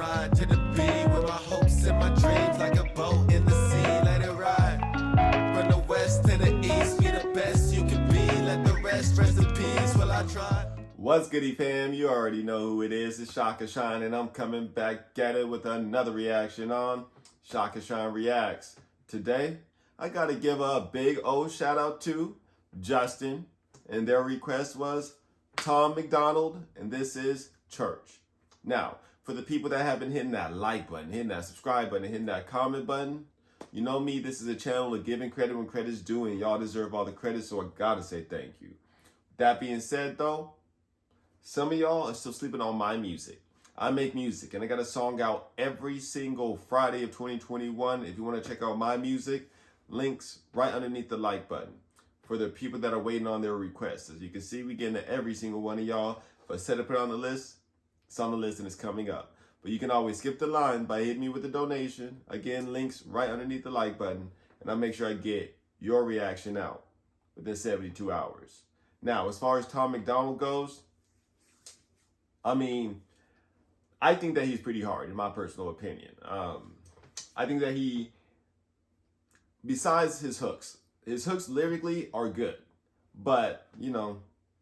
ride to the beat with my hopes and my dreams like a boat in the sea. Let it ride from the west to the east. Be the best you can be. Let the rest in peace while I try. What's goody fam? You already know who it is. It's ShakaShine, and I'm coming back at it with another reaction on ShakaShine Reacts. Today, I gotta give a big old shout out to Justin, and their request was Tom MacDonald, and this is Church. Now, for the people that have been hitting that like button, hitting that subscribe button, hitting that comment button, you know me, this is a channel of giving credit when credit's due, and y'all deserve all the credit, so I gotta say thank you. That being said though, some of y'all are still sleeping on my music. I make music, and I got a song out every single Friday of 2021. If you want to check out my music, links right underneath the like button. For the people that are waiting on their requests, as you can see, we getting to every single one of y'all. If I said to put it on the list, it's on the list and it's coming up. But you can always skip the line by hitting me with a donation. Again, links right underneath the like button, and I'll make sure I get your reaction out within 72 hours. Now, as far as Tom MacDonald goes, I mean, I think that he's pretty hard, in my personal opinion. I think that he, besides his hooks lyrically are good, but you know,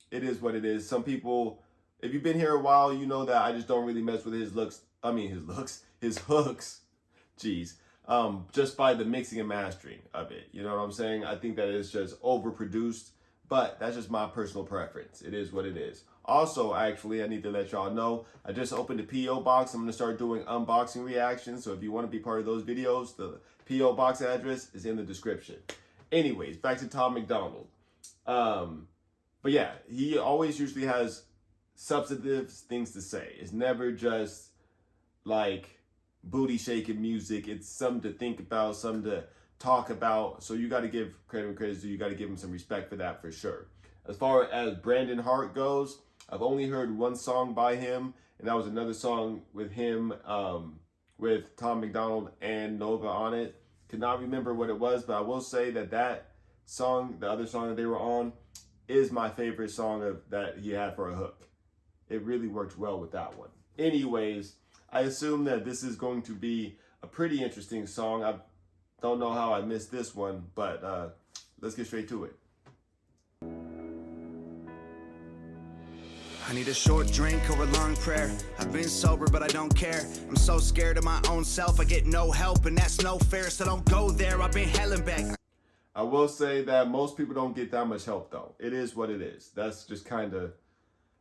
it is what it is. Some people, if you've been here a while, you know that I just don't really mess with his hooks. Jeez. Just by the mixing and mastering of it. You know what I'm saying? I think that it's just overproduced, but that's just my personal preference. It is what it is. Also, actually, I need to let y'all know, I just opened a P.O. box. I'm going to start doing unboxing reactions. So if you want to be part of those videos, the P.O. box address is in the description. Anyways, back to Tom MacDonald. But yeah, he always usually has substantive things to say. It's never just like booty shaking music. It's something to think about, something to talk about. So you got to give credit when credit's due. You got to give him some respect for that for sure. As far as Brandon Hart goes, I've only heard one song by him, and that was another song with him, with Tom MacDonald and Nova on it. Could not remember what it was, but I will say that that song, the other song that they were on, is my favorite song that he had for a hook. It really worked well with that one. Anyways, I assume that this is going to be a pretty interesting song. I don't know how I missed this one, but let's get straight to it. I need a short drink or a long prayer. I've been sober, but I don't care. I'm so scared of my own self. I get no help, and that's no fair, so don't go there. I've been hell and back. I will say that most people don't get that much help, though. It is what it is. That's just kind of,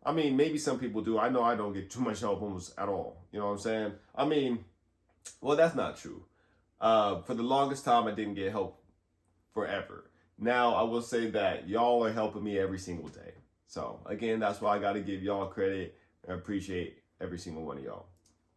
I mean, maybe some people do. I know I don't get too much help almost at all. You know what I'm saying? I mean, well, that's not true. For the longest time, I didn't get help forever. Now, I will say that y'all are helping me every single day. So, again, that's why I got to give y'all credit and appreciate every single one of y'all.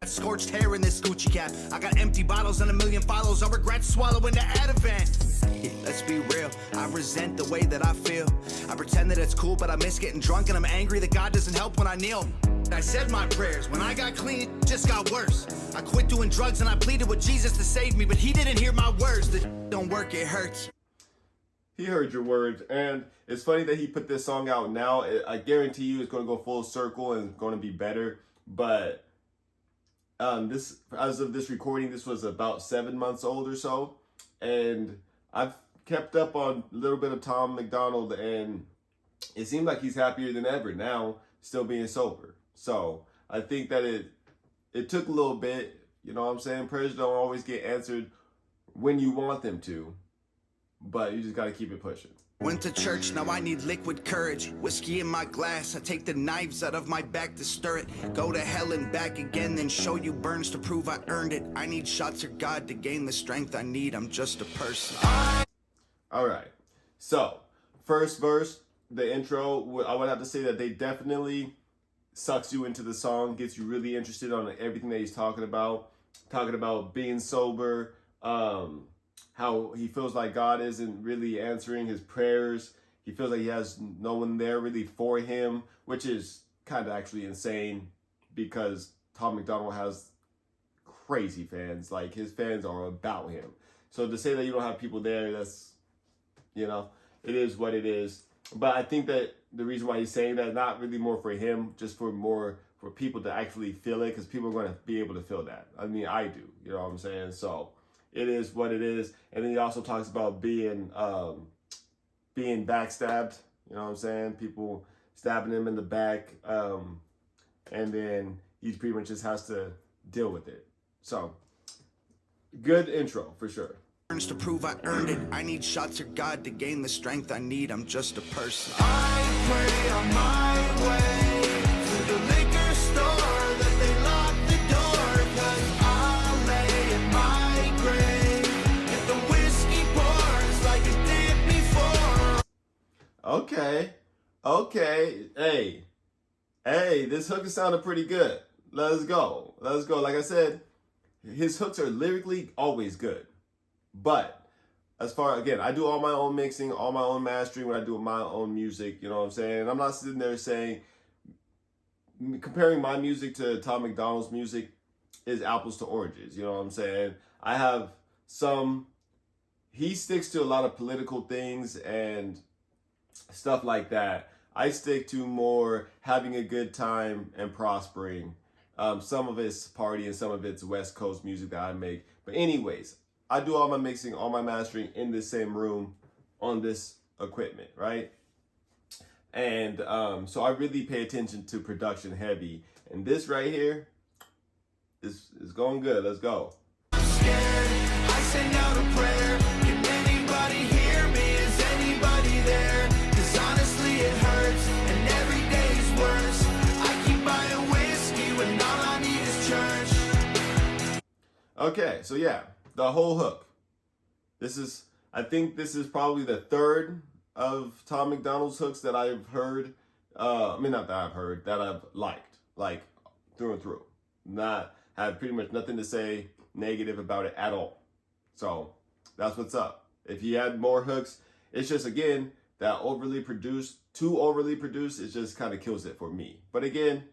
Scorched hair in this Gucci cap. I got empty bottles and a million follows. I regret swallowing the Ativan. Let's be real. I resent the way that I feel. I pretend that it's cool, but I miss getting drunk, and I'm angry that God doesn't help when I kneel. I said my prayers. When I got clean, it just got worse. I quit doing drugs and I pleaded with Jesus to save me, but he didn't hear my words. That don't work, it hurts. He heard your words, and it's funny that he put this song out now. I guarantee you it's going to go full circle and it's going to be better. But this, as of this recording, this was about 7 months old or so. And I've kept up on a little bit of Tom MacDonald, and it seems like he's happier than ever now, still being sober. So I think that it took a little bit, you know what I'm saying? Prayers don't always get answered when you want them to, but you just got to keep it pushing. Went to church, now I need liquid courage. Whiskey in my glass, I take the knives out of my back to stir it. Go to hell and back again, then show you burns to prove I earned it. I need shots of God to gain the strength I need. I'm just a person. All right. So, first verse, the intro, I would have to say that they definitely sucks you into the song, gets you really interested on everything that he's talking about being sober, how he feels like God isn't really answering his prayers. He feels like he has no one there really for him, which is kind of actually insane because Tom MacDonald has crazy fans. Like, his fans are about him. So to say that you don't have people there, that's, you know, it is what it is. But I think that the reason why he's saying that, not really more for him, just for more for people to actually feel it, because people are going to be able to feel that. I mean, I do, you know what I'm saying? So it is what it is. And then he also talks about being backstabbed, you know what I'm saying? People stabbing him in the back, and then he pretty much just has to deal with it. So good intro for sure. To prove I earned it, I need shots of God to gain the strength I need. I'm just a person. I pray on my way to the liquor store that they lock the door, 'cause I'll lay in my grave if the whiskey pours like it did before. Okay. Hey, this hook is sounding pretty good. Let's go. Like I said, his hooks are lyrically always good. But as far, again, I do all my own mixing, all my own mastering when I do my own music, you know what I'm saying? I'm not sitting there saying, comparing my music to Tom MacDonald's music is apples to oranges, you know what I'm saying? I have he sticks to a lot of political things and stuff like that. I stick to more having a good time and prospering. Some of it's party and some of it's West Coast music that I make. But anyways, I do all my mixing, all my mastering in the same room on this equipment, right? And so I really pay attention to production heavy. And this right here is going good. Let's go. I'm scared, I send out a prayer. Can anybody hear me? Is anybody there? 'Cause honestly it hurts and every day's worse. I keep buying whiskey when all I need is church. Okay, so yeah, the whole hook. I think this is probably the third of Tom MacDonald's hooks that I've heard. Not that I've heard, that I've liked, like through and through. Not have pretty much nothing to say negative about it at all. So that's what's up. If he had more hooks, it's just, again, that too overly produced, it just kind of kills it for me. But again,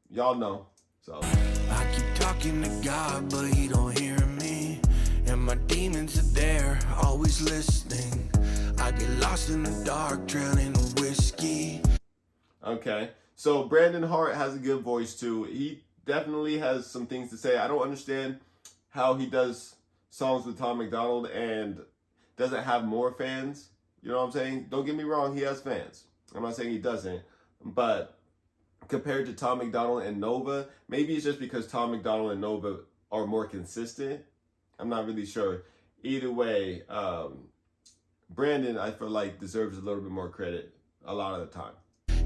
y'all know. So I keep talking to God, but he don't hear me. And my demons are there, always listening. I get lost in the dark, drowning in whiskey. okay, so Brandon Hart has a good voice too. He definitely has some things to say. I don't understand how he does songs with Tom MacDonald and doesn't have more fans. You know what I'm saying? Don't get me wrong, he has fans. I'm not saying he doesn't, but compared to Tom MacDonald and Nova, maybe it's just because Tom MacDonald and Nova are more consistent. I'm not really sure. Either way, Brandon, I feel like, deserves a little bit more credit a lot of the time.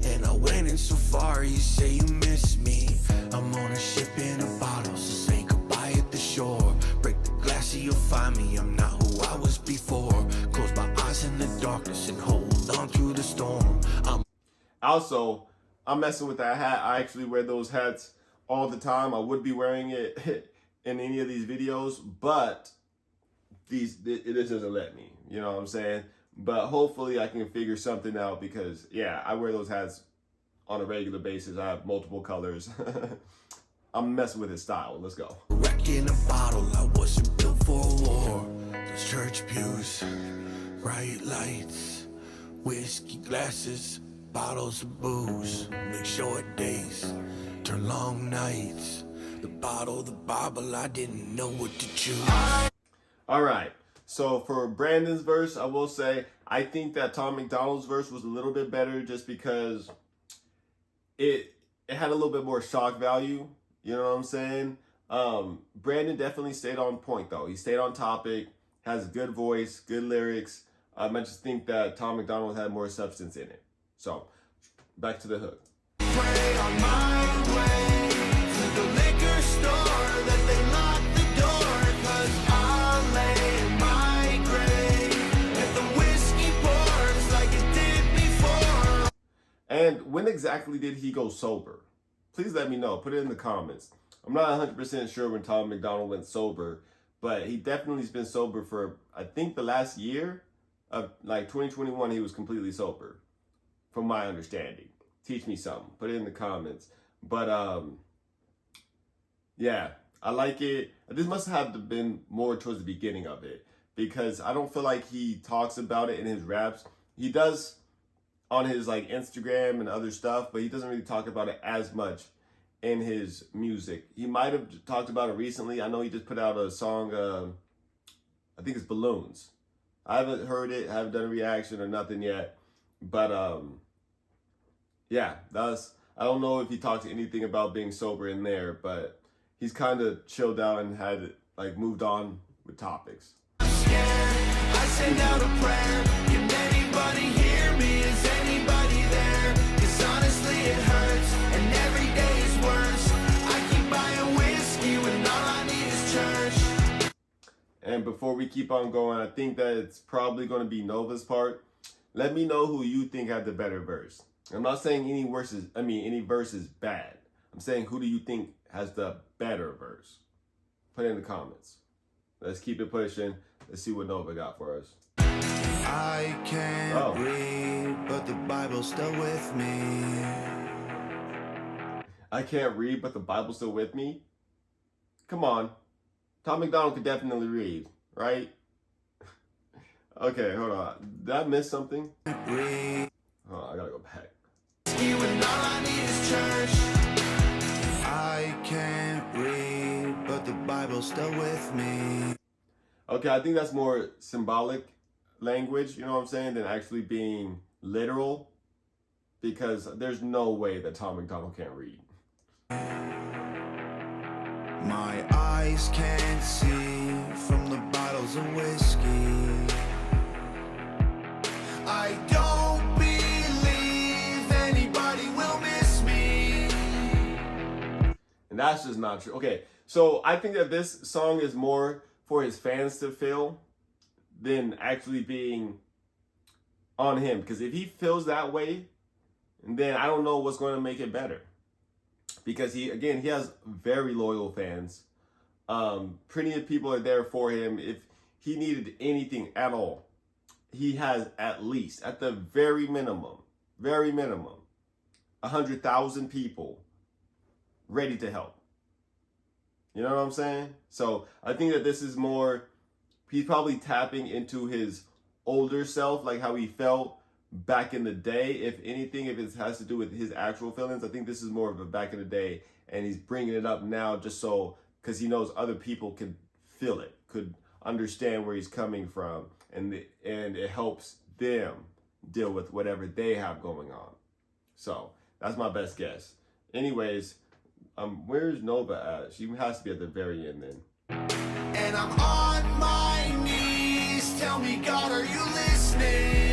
And I went in so far, you say you miss me. I'm on a ship in a bottle, so say goodbye at the shore. Break the glass so you'll find me, I'm not who I was before. Close my eyes in the darkness and hold on through the storm. Also, I'm messing with that hat. I actually wear those hats all the time. I would be wearing it in any of these videos, but it doesn't let me, you know what I'm saying? But hopefully I can figure something out, because yeah, I wear those hats on a regular basis. I have multiple colors. I'm messing with his style. Let's go. Wreck in a bottle, I wasn't built for a war. Those church pews, bright lights, whiskey glasses, bottles of booze. Make short days, turn long nights. The bottle, the Bible, I didn't know what to choose. All right. So for Brandon's verse, I will say, I think that Tom MacDonald's verse was a little bit better, just because it had a little bit more shock value. You know what I'm saying? Brandon definitely stayed on point though. He stayed on topic, has a good voice, good lyrics. I just think that Tom MacDonald had more substance in it. So back to the hook. Pray on my way to the liquor store that they lock the door, 'cause I'll lay in my grave if the whiskey pours like it did before. And when exactly did he go sober? Please let me know. Put it in the comments. I'm not 100% sure when Tom MacDonald went sober, but he definitely's been sober for, I think, the last year of like 2021. He was completely sober, from my understanding. Teach me something. Put it in the comments. But yeah, I like it. This must have been more towards the beginning of it, because I don't feel like he talks about it in his raps. He does on his like Instagram and other stuff, but he doesn't really talk about it as much in his music. He might have talked about it recently. I know he just put out a song, I think it's Balloons. I haven't heard it, haven't done a reaction or nothing yet. But yeah, I don't know if he talked anything about being sober in there, but he's kind of chilled out and had like moved on with topics. I'm scared, I send out a prayer. Can anybody hear me? Is anybody there? 'Cause honestly it hurts, and every day is worse. I keep buying whiskey when all I need is church. And before we keep on going, I think that it's probably going to be Nova's part. Let me know who you think had the better verse. I'm not saying any verse is bad. I'm saying who do you think has the better verse? Put it in the comments. Let's keep it pushing. Let's see what Nova got for us. I can't read, but the Bible's still with me. I can't read, but the Bible's still with me? Come on. Tom MacDonald could definitely read, right? Okay, hold on. Did I miss something? Read. Hold on, I gotta go back. When all I need is church. I can't read, but the Bible's still with me. Okay, I think that's more symbolic language, you know what I'm saying, than actually being literal. Because there's no way that Tom MacDonald can't read. My eyes can't see from the bottles of whiskey. I don't believe anybody will miss me. And that's just not true. Okay, so I think that this song is more for his fans to feel than actually being on him. Because if he feels that way, then I don't know what's going to make it better. Because he has very loyal fans. Plenty of people are there for him. If he needed anything at all, he has at least, at the very minimum, 100,000 people ready to help. You know what I'm saying? So I think that this is more, he's probably tapping into his older self, like how he felt back in the day. If anything, if it has to do with his actual feelings, I think this is more of a back in the day, and he's bringing it up now just so, because he knows other people can feel it, could understand where he's coming from, and it helps them deal with whatever they have going on. So that's my best guess. Anyways, where's Nova at? She has to be at the very end then. And I'm on my knees. Tell me, God, are you listening?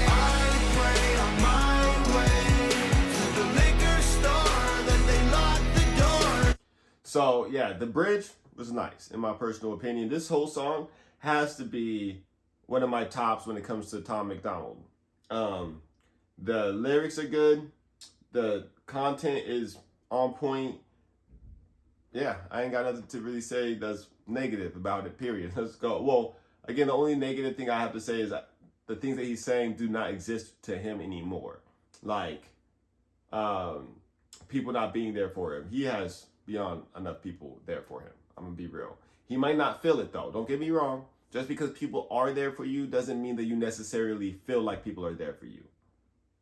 I pray on my way to the liquor store, then they lock the door. So yeah, the bridge was nice in my personal opinion. This whole song has to be one of my tops when it comes to Tom MacDonald. The lyrics are good. The content is on point. Yeah, I ain't got nothing to really say that's negative about it, period. Let's go. Well, again, the only negative thing I have to say is that the things that he's saying do not exist to him anymore. Like, people not being there for him. He has beyond enough people there for him. I'm gonna be real. He might not feel it though. Don't get me wrong. Just because people are there for you doesn't mean that you necessarily feel like people are there for you.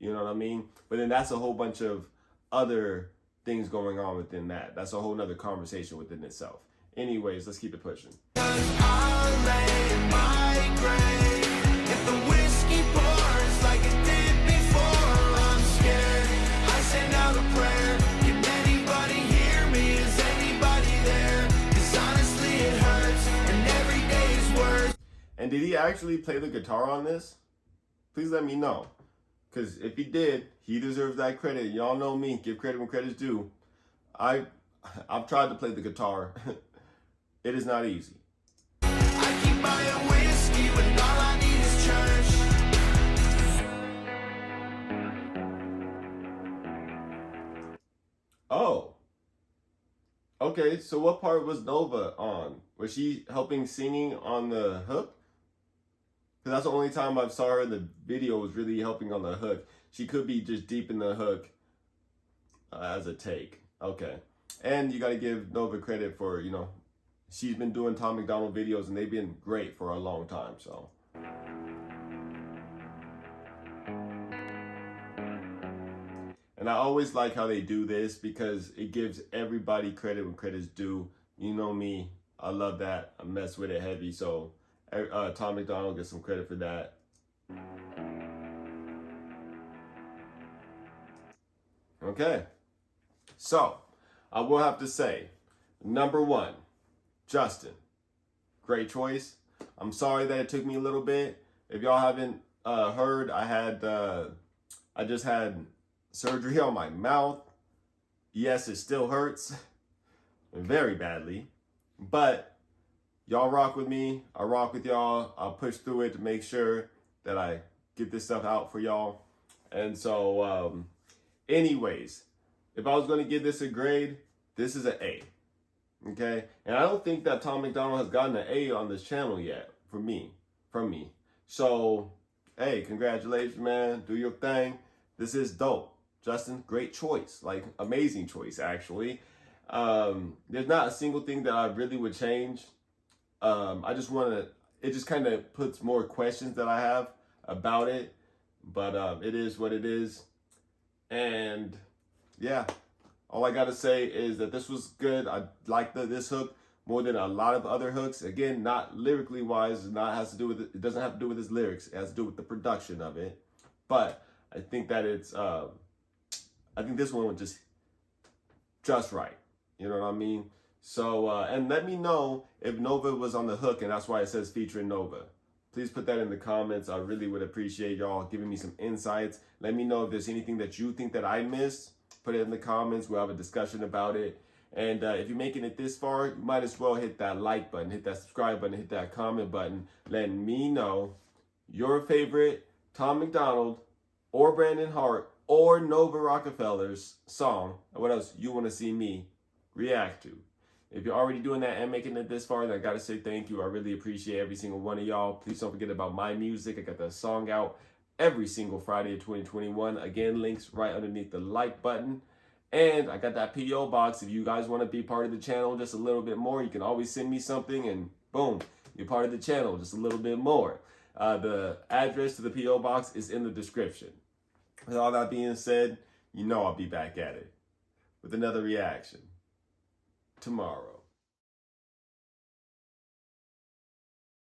You know what I mean? But then that's a whole bunch of other things going on within that. That's a whole nother conversation within itself. Anyways, let's keep it pushing. I'll lay in my grave if the whiskey pours like it did before. I'm scared. I send out a prayer. Can anybody hear me? Is anybody there? 'Cause honestly it hurts, and every day's worse. And did he actually play the guitar on this? Please let me know. Because if he did, he deserves that credit. Y'all know me. Give credit when credit's due. I've tried to play the guitar. It is not easy. I keep buying whiskey when all I need is church. Oh. Okay, so what part was Nova on? Was she helping singing on the hook? Because that's the only time I saw her in the video was really helping on the hook. She could be just deep in the hook as a take. Okay. And you got to give Nova credit for, you know, she's been doing Tom MacDonald videos and they've been great for a long time, so. And And I always like how they do this because it gives everybody credit when credit's due. You know me, I love that. I mess with it heavy. So Tom MacDonald gets some credit for that. Okay. So I will have to say, number one, Justin, great choice. I'm sorry that it took me a little bit. If y'all haven't heard, I just had surgery on my mouth. Yes, it still hurts very badly, but y'all rock with me. I rock with y'all. I'll push through it to make sure that I get this stuff out for y'all. And so, anyways, if I was going to give this a grade, this is an A. Okay? And I don't think that Tom MacDonald has gotten an A on this channel yet from me. So, hey, congratulations, man. Do your thing. This is dope. Justin, great choice. Like, amazing choice, actually. There's not a single thing that I really would change. I just want to, it just kind of puts more questions that I have about it. But it is what it is. And, yeah. All I got to say is that this was good. I like this hook more than a lot of other hooks. Again, not lyrically wise. It doesn't have to do with his lyrics. It has to do with the production of it. But I think that it's, I think this one was just right. You know what I mean? So, and let me know if Nova was on the hook, and that's why it says featuring Nova. Please put that in the comments. I really would appreciate y'all giving me some insights. Let me know if there's anything that you think that I missed. Put it in the comments. We'll have a discussion about it. And if you're making it this far, you might as well hit that like button, hit that subscribe button, hit that comment button. Letting me know your favorite Tom MacDonald or Brandon Hart or Nova Rockafeller's song, and what else you want to see me react to. If you're already doing that and making it this far, then I got to say thank you. I really appreciate every single one of y'all. Please don't forget about my music. I got that song out every single Friday of 2021. Again, links right underneath the like button. And I got that P.O. box. If you guys want to be part of the channel just a little bit more, you can always send me something and boom, you're part of the channel just a little bit more. The address to the P.O. box is in the description. With all that being said, you know I'll be back at it with another reaction tomorrow.